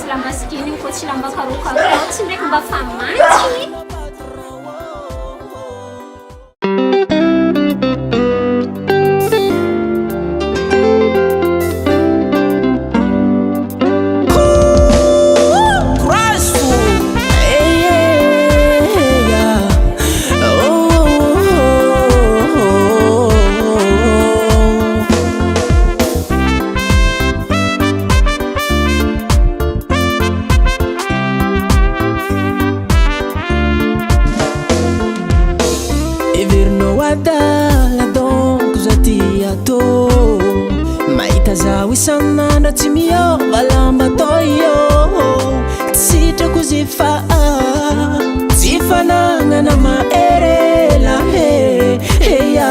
Lamba skinny ko si lamba karo-karo si ndraiky mba fa mantsy. Sananda timio balamba toyo tsitako zifa zifananga na maerela heya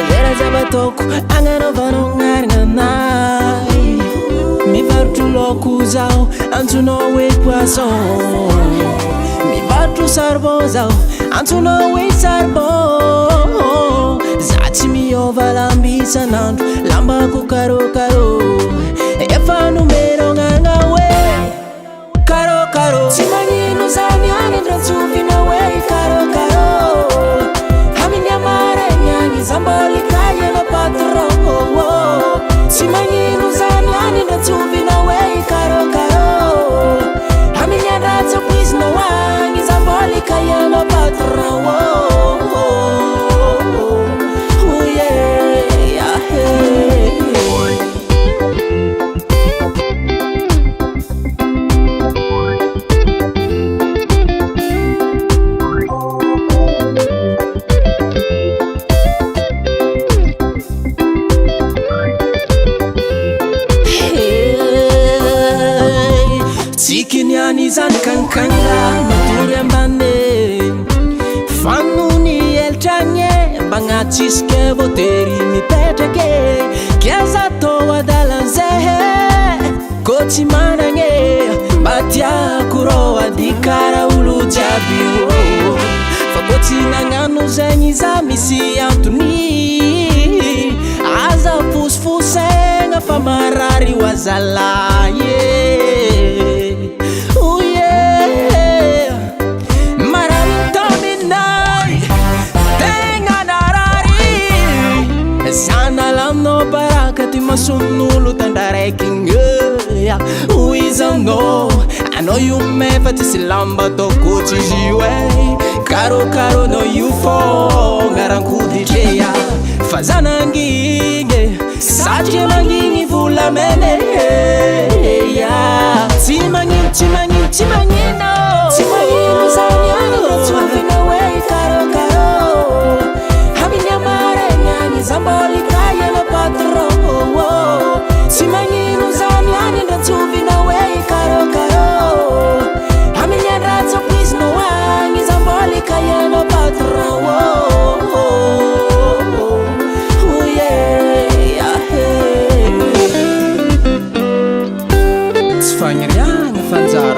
lera zabatoko anganovanao ngaringanai mivarotro loko zao antsoinao hoe poisson mivarotro charbon zao antsoinao hoe charbon za tsy miova lamby isanandro lambako karokaro efa nomerogna hoe karokaro tsy magnino zany any andratsoviana hoe karokaro amin'ny amaraigny agny za mbolikaiana patron tsy magnino zany any andratsoviana hoe karokaro amin'ny andratsako izy no agny za mbolikaiana patron zany kankanga matory ambane fanony eltragny bagnatsisike votery mipetrake kiaza tô adalanzehe ko tsy managny mba tiako rô adikara olo jiaby fa ko tsy nagnano zegny za misy antony aza fosifosegna fa marary oazalaye Sanalamno baraka ty masonolo tandraraiky oizanô anao io mefa tsisy lamba toko tsy izy io karokaro anao io fô gnarankoditrea fa zanangigny satria mangigny volamene tsy magnino tsy magnino tsy magnino tsy magnino zany any ratsovina hoe karokaro amin'ny amaraigny agny za mbolikaiana patron tsy magnino zany any andratsovina hoe karokaro amin'ny andratsako izy no agny za mbolikaiana patron tsy fagniriagna fanjara